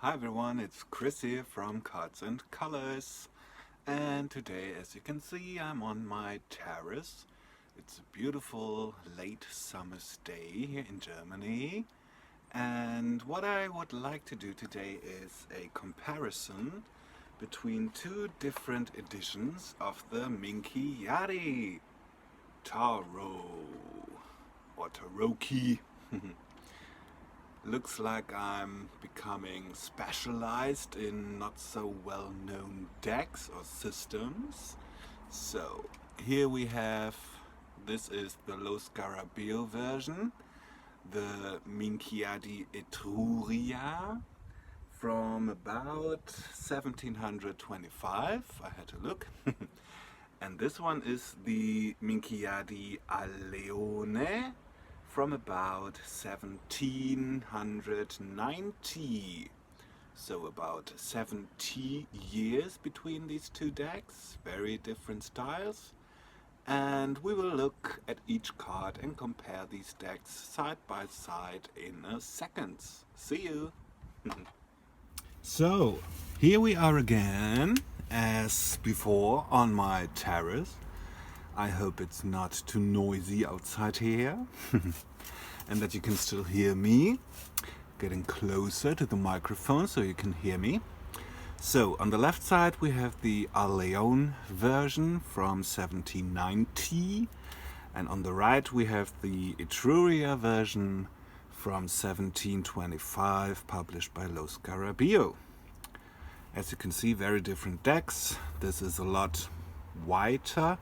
Hi everyone, it's Chris here from Cards.n.Colors, and today, as you can see, I'm on my terrace. It's a beautiful late summer's day here in Germany, and what I would like to do today is a comparison between two different editions of the Minchiate Tarot or Taroki. Looks like I'm becoming specialized in not so well-known decks or systems. So here we have, this is the Los Garabio version, the Minchiate Etruria from about 1725, I had to look. And this one is the Minchiate a Leone from about 1790. So about 70 years between these two decks, very different styles. And we will look at each card and compare these decks side by side in a second. See you! So, here we are again, as before, on my terrace. I hope it's not too noisy outside here and that you can still hear me. Getting closer to the microphone so you can hear me. So on the left side we have the Leone version from 1790, and on the right we have the Etruria version from 1725, published by Los Garabio. As you can see, very different decks. This is a lot whiter.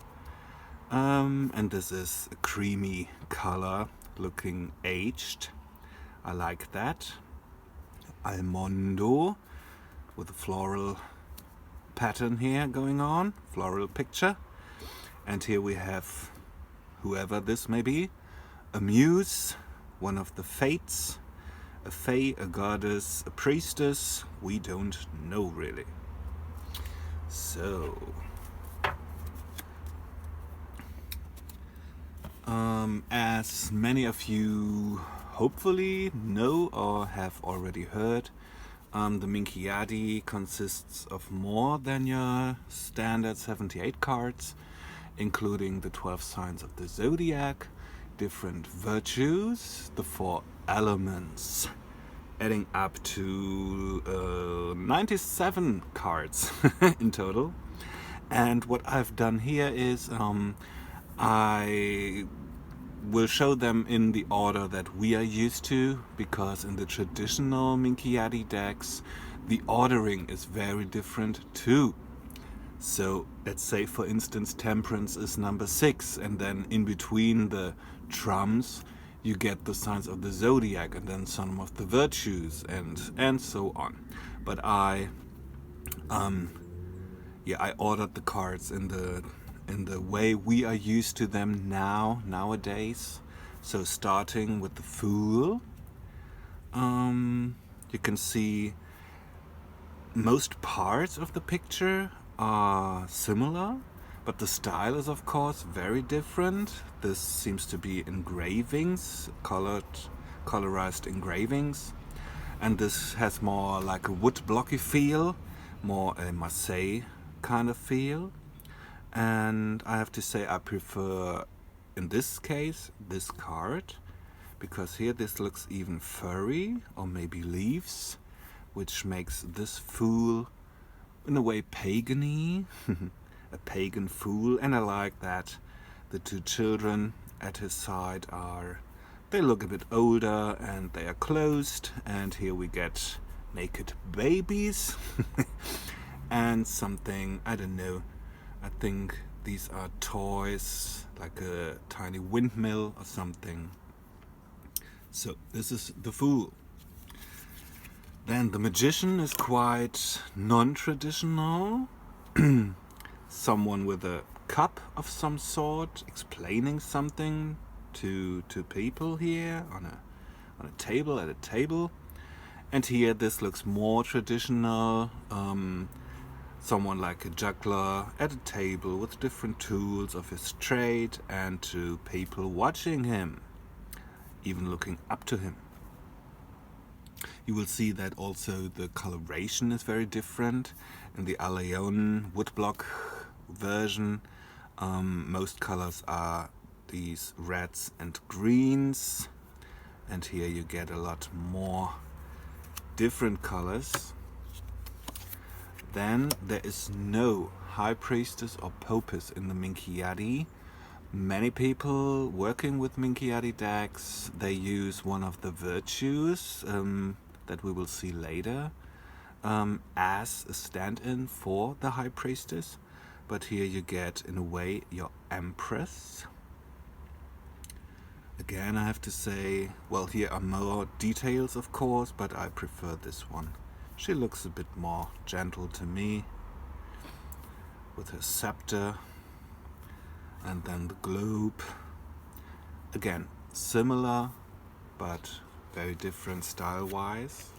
And this is a creamy color, looking aged. I like that. Almondo with a floral pattern here going on, floral picture. And here we have, whoever this may be, a muse, one of the fates, a fae, a goddess, a priestess. We don't know really. So as many of you hopefully know or have already heard, the Minchiate consists of more than your standard 78 cards, including the 12 signs of the zodiac, different virtues, the 4 elements, adding up to 97 cards in total. And what I've done here is I will show them in the order that we are used to, because in the traditional Minchiate decks the ordering is very different too. So let's say, for instance, Temperance is number 6, and then in between the trumps you get the signs of the zodiac and then some of the virtues and so on. But I ordered the cards in the way we are used to them nowadays. So starting with the Fool, you can see most parts of the picture are similar, but the style is of course very different. This seems to be engravings, colorized engravings, and this has more like a wood blocky feel, more a Marseille kind of feel. And I have to say I prefer, in this case, this card, because here this looks even furry, or maybe leaves, which makes this Fool in a way pagan-y, a pagan fool. And I like that the 2 children at his side they look a bit older and they are closed, and here we get naked babies and something, I don't know, I think these are toys, like a tiny windmill or something. So this is the Fool. Then the Magician is quite non-traditional. Someone with a cup of some sort, explaining something to people here on a table, at a table. And here this looks more traditional. Someone like a juggler at a table with different tools of his trade, and 2 people watching him, even looking up to him. You will see that also the coloration is very different. In the Leone woodblock version, most colors are these reds and greens, and here you get a lot more different colors. Then there is no High Priestess or Popus in the Minchiate. Many people working with Minchiate decks, they use one of the virtues that we will see later as a stand-in for the High Priestess. But here you get, in a way, your Empress. Again, I have to say, well, here are more details, of course, but I prefer this one. She looks a bit more gentle to me, with her scepter, and then the globe. Again, similar, but very different style-wise.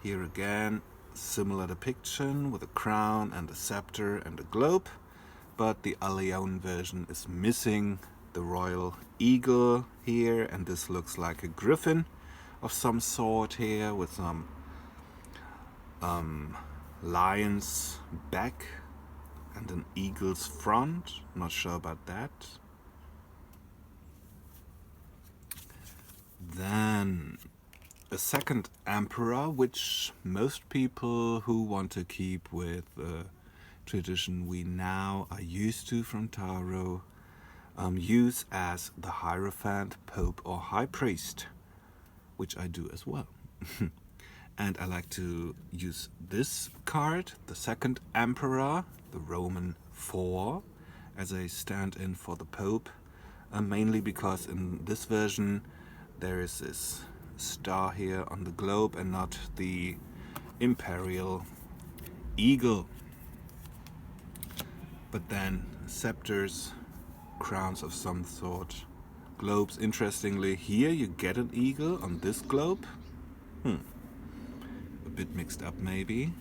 Here again, similar depiction with a crown and a scepter and a globe, but the Leone version is missing the royal eagle here, and this looks like a griffin of some sort here with some lion's back and an eagle's front. Not sure about that. Then a second emperor, which most people who want to keep with the tradition we now are used to from tarot use as the Hierophant, Pope or High Priest, which I do as well. And I like to use this card, the second Emperor, the Roman 4, as a stand-in for the Pope, mainly because in this version there is this star here on the globe and not the imperial eagle. But then scepters, crowns of some sort, globes. Interestingly, here you get an eagle on this globe. A bit mixed up maybe.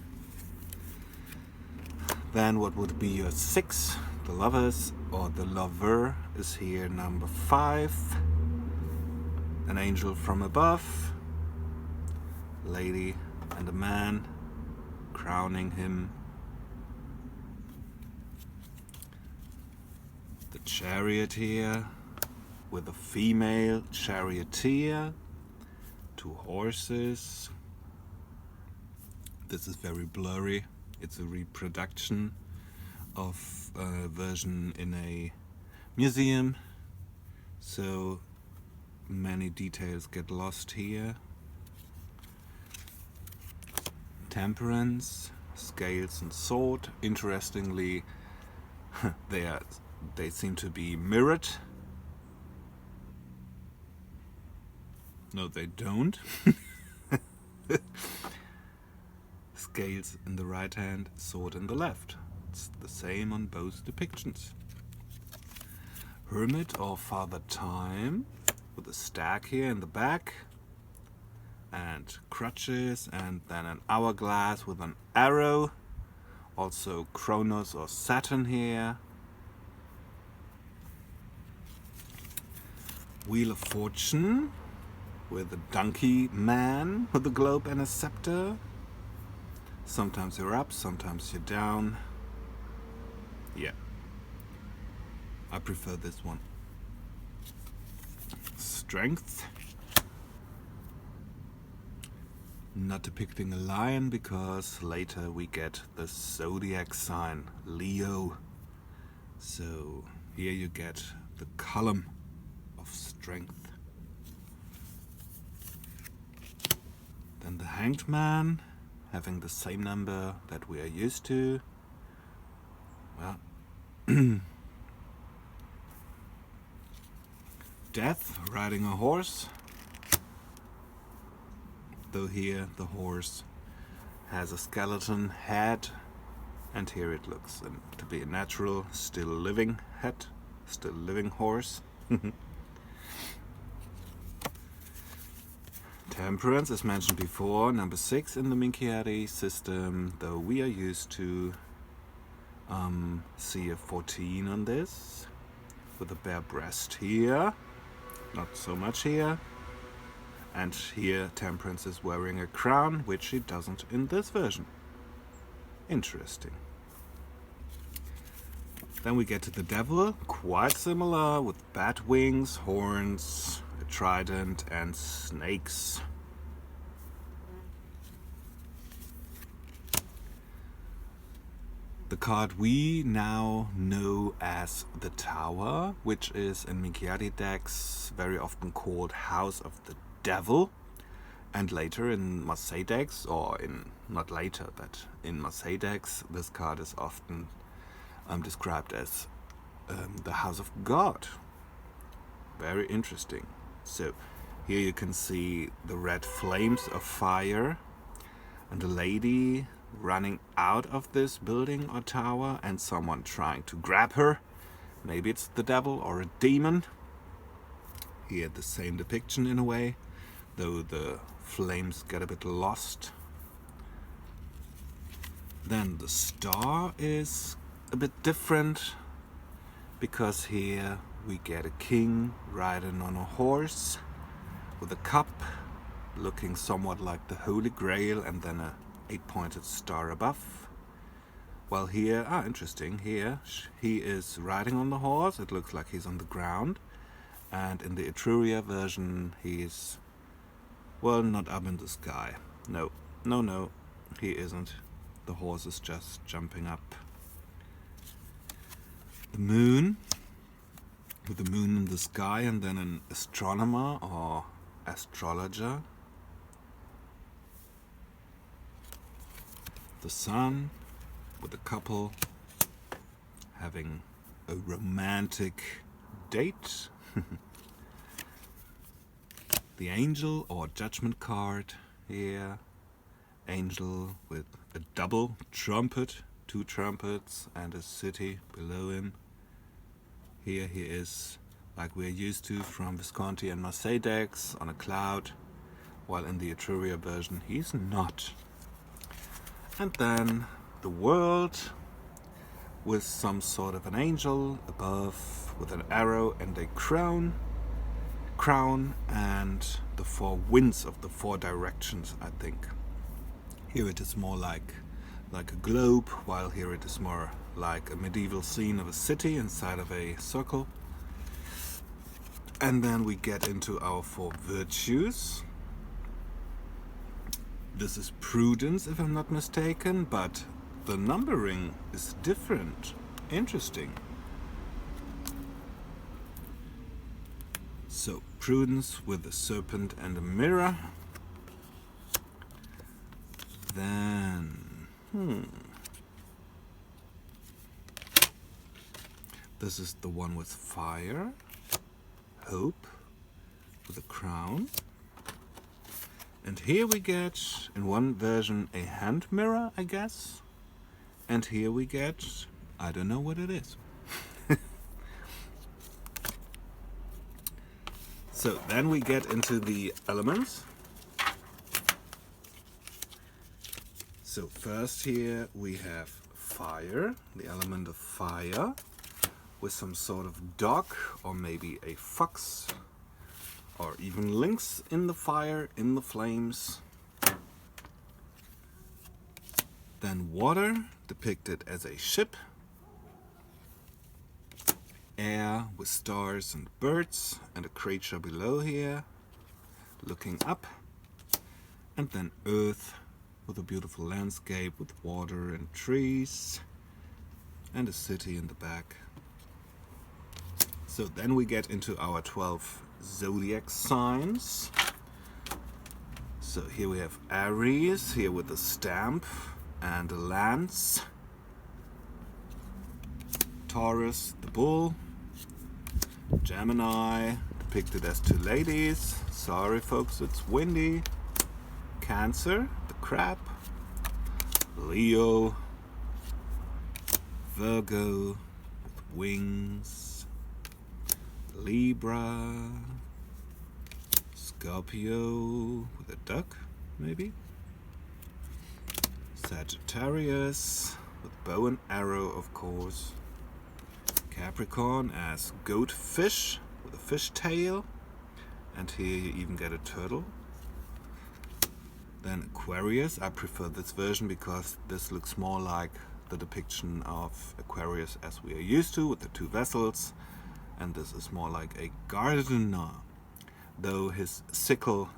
Then what would be your 6? The lovers or the lover is here number 5. An angel from above, lady and a man crowning him. The chariot here with a female charioteer, 2 horses. This is very blurry. It's a reproduction of a version in a museum, so many details get lost here. Temperance, scales and sword. Interestingly, they seem to be mirrored. No, they don't. Scales in the right hand, sword in the left. It's the same on both depictions. Hermit or Father Time, with a stag here in the back, and crutches, and then an hourglass with an arrow. Also Kronos or Saturn here. Wheel of Fortune, with a donkey man with a globe and a scepter. Sometimes you're up, sometimes you're down. Yeah, I prefer this one. Strength. Not depicting a lion because later we get the zodiac sign, Leo. So here you get the column of strength. Then the Hanged Man, having the same number that we are used to. Well, Death, riding a horse. Though here the horse has a skeleton head, and here it looks to be a natural, still living head, still living horse. Temperance, as mentioned before, number 6 in the Minchiate system, though we are used to see a 14 on this, with a bare breast here, not so much here. And here Temperance is wearing a crown, which she doesn't in this version. Interesting. Then we get to the Devil, quite similar, with bat wings, horns, a trident, and snakes. The card we now know as the Tower, which is in Minchiate decks very often called House of the Devil, and later in Marseille decks, or in not later, but in Marseille decks, this card is often described as the House of God. Very interesting. So here you can see the red flames of fire and a lady running out of this building or tower and someone trying to grab her. Maybe it's the devil or a demon. Here the same depiction in a way, though the flames get a bit lost. Then the star is a bit different, because here we get a king riding on a horse with a cup, looking somewhat like the Holy Grail, and then a 8-pointed star above. While here, interesting, here he is riding on the horse. It looks like he's on the ground. And in the Etruria version, he's, well, not up in the sky. No, he isn't. The horse is just jumping up. The moon, with the moon in the sky, and then an astronomer or astrologer. The sun, with a couple having a romantic date. The angel or judgment card here. Angel with a double trumpet, 2 trumpets, and a city below him. Here he is, like we're used to from Visconti and Marseille decks, on a cloud, while in the Etruria version he's not. And then the world, with some sort of an angel above, with an arrow and a crown, and the 4 winds of the 4 directions, I think. Here it is more like a globe, while here it is more like a medieval scene of a city inside of a circle. And then we get into our 4 virtues. This is prudence, if I'm not mistaken, but the numbering is different. Interesting. So, prudence with a serpent and a mirror. Then, this is the one with fire, hope, with a crown. And here we get, in one version, a hand mirror, I guess. And here we get, I don't know what it is. So then we get into the elements. So first here we have fire, the element of fire, with some sort of dog or maybe a fox, or even lynx in the fire, in the flames. Then water, depicted as a ship. Air with stars and birds, and a creature below here, looking up. And then earth, with a beautiful landscape with water and trees, and a city in the back. So then we get into our 12 zodiac signs. So here we have Aries, here with a stamp and a lance. Taurus, the bull. Gemini, depicted as 2 ladies. Sorry folks, it's windy. Cancer, the crab. Leo. Virgo, with wings. Libra. Scorpio, with a duck, maybe. Sagittarius, with bow and arrow, of course. Capricorn as goat fish, with a fish tail. And here you even get a turtle Then Aquarius, I prefer this version because this looks more like the depiction of Aquarius as we are used to, with the two vessels, and this is more like a gardener, though his sickle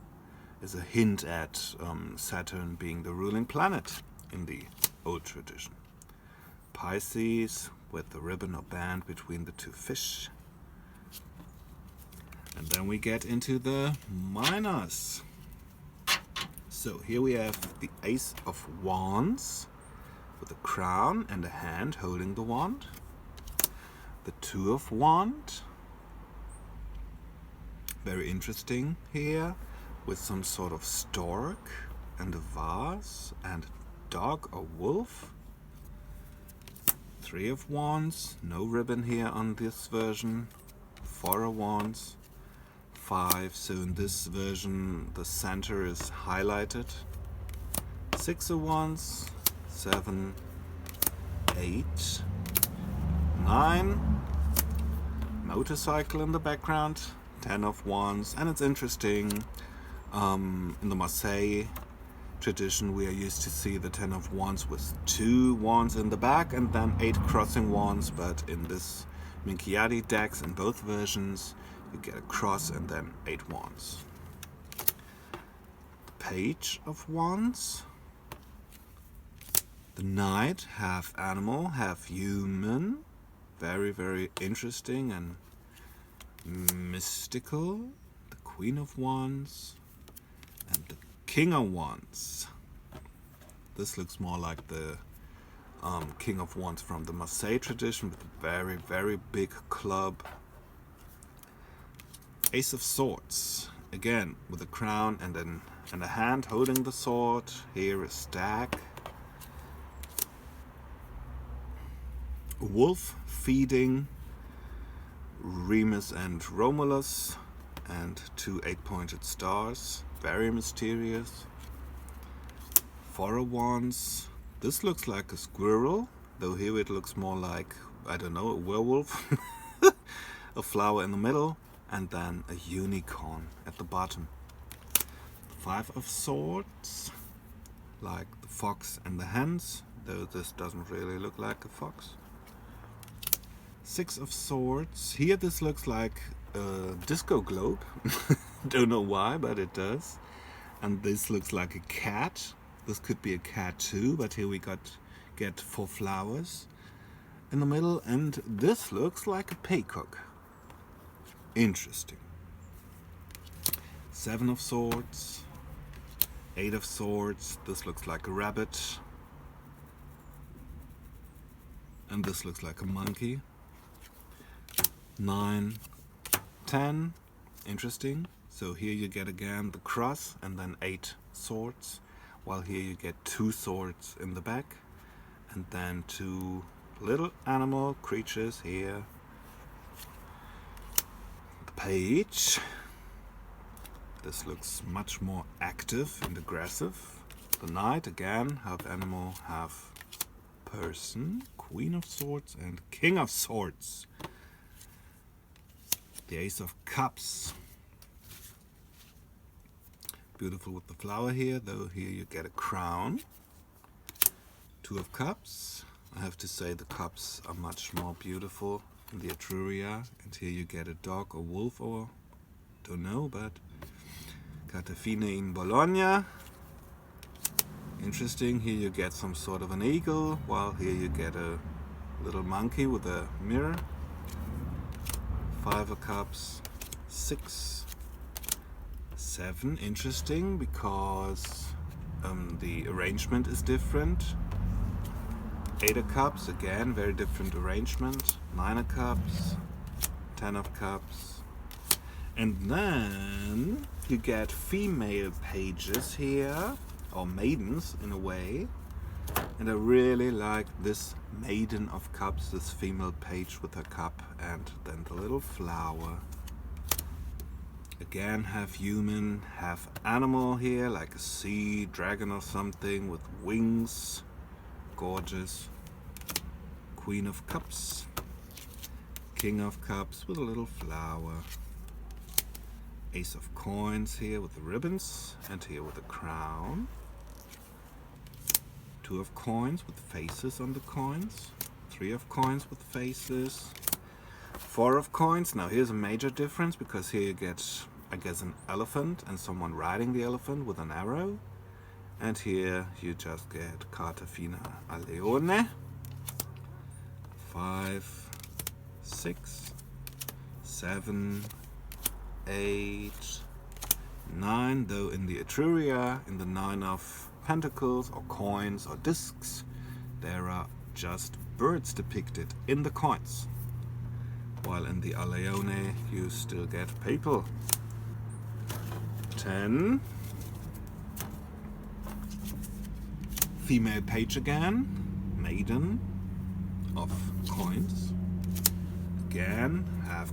is a hint at Saturn being the ruling planet in the old tradition. Pisces with the ribbon or band between the two fish. And then we get into the minors. So here we have the Ace of Wands with a crown and a hand holding the wand. The Two of Wands. Very interesting here, with some sort of stork and a vase and dog or wolf. Three of Wands, no ribbon here on this version. Four of Wands. 5, so in this version the center is highlighted. 6 of Wands, 7, 8, 9, motorcycle in the background, 10 of Wands, and it's interesting, in the Marseille tradition we are used to see the 10 of Wands with 2 wands in the back and then 8 crossing wands, but in this Minchiate decks in both versions you get a cross and then 8 wands. The Page of Wands. The Knight, half animal, half human. Very, very interesting and mystical. The Queen of Wands. And the King of Wands. This looks more like the King of Wands from the Marseille tradition with a very, very big club. Ace of Swords, again with a crown and a hand holding the sword. Here a stag. A wolf feeding Remus and Romulus, and 2 8-pointed stars. Very mysterious. 4 of Wands. This looks like a squirrel, though here it looks more like, I don't know, a werewolf. A flower in the middle. And then a unicorn at the bottom. 5 of Swords, like the fox and the hens, though this doesn't really look like a fox. 6 of Swords. Here this looks like a disco globe. Don't know why, but it does. And this looks like a cat. This could be a cat too, but here we get 4 flowers in the middle, and this looks like a peacock. Interesting. 7 of Swords. 8 of Swords. This looks like a rabbit. And this looks like a monkey. 9, 10. Interesting. So here you get again the cross and then 8 swords. While here you get 2 swords in the back. And then 2 little animal creatures here. Page. This looks much more active and aggressive. The Knight, again, half animal, half person. Queen of Swords and King of Swords. The Ace of Cups. Beautiful with the flower here, though here you get a crown. 2 of Cups. I have to say the cups are much more beautiful in the Etruria, and here you get a dog or wolf, or don't know, but Catafine in Bologna. Interesting. Here you get some sort of an eagle, while here you get a little monkey with a mirror. 5 of Cups. 6, 7. Interesting, because the arrangement is different. 8 of Cups, again, very different arrangement. 9 of Cups, 10 of Cups. And then you get female pages here, or maidens in a way. And I really like this Maiden of Cups, this female page with her cup and then the little flower. Again, half human, half animal here, like a sea dragon or something with wings. Gorgeous. Queen of Cups. King of Cups with a little flower. Ace of coins here with the ribbons, and here with the crown. Two of coins with faces on the coins. Three of coins with faces. Four of coins. Now here's a major difference, because here you get, I guess, an elephant and someone riding the elephant with an arrow. And here you just get carta fina a Leone. 5, 6, 7, 8, 9. Though in the Etruria, in the 9 of pentacles or coins or discs, there are just birds depicted in the coins. While in the a Leone you still get people. 10. Female page again. Maiden of coins. Again, half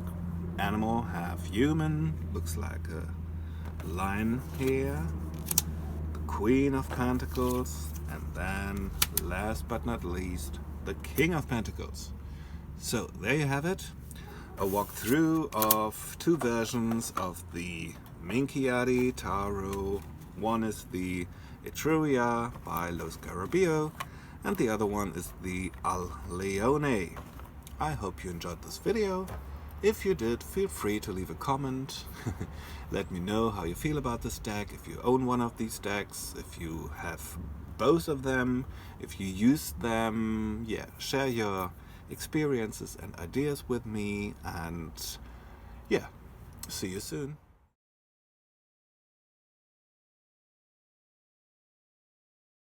animal, half human. Looks like a lion here. The Queen of Pentacles. And then, last but not least, the King of Pentacles. So, there you have it. A walkthrough of 2 versions of the Minchiate Tarot. One is the Etruria by Los Carabio, and the other one is the Al Leone. I hope you enjoyed this video. If you did, feel free to leave a comment. Let me know how you feel about this deck, if you own one of these decks, if you have both of them, if you use them. Yeah, share your experiences and ideas with me, and yeah, see you soon.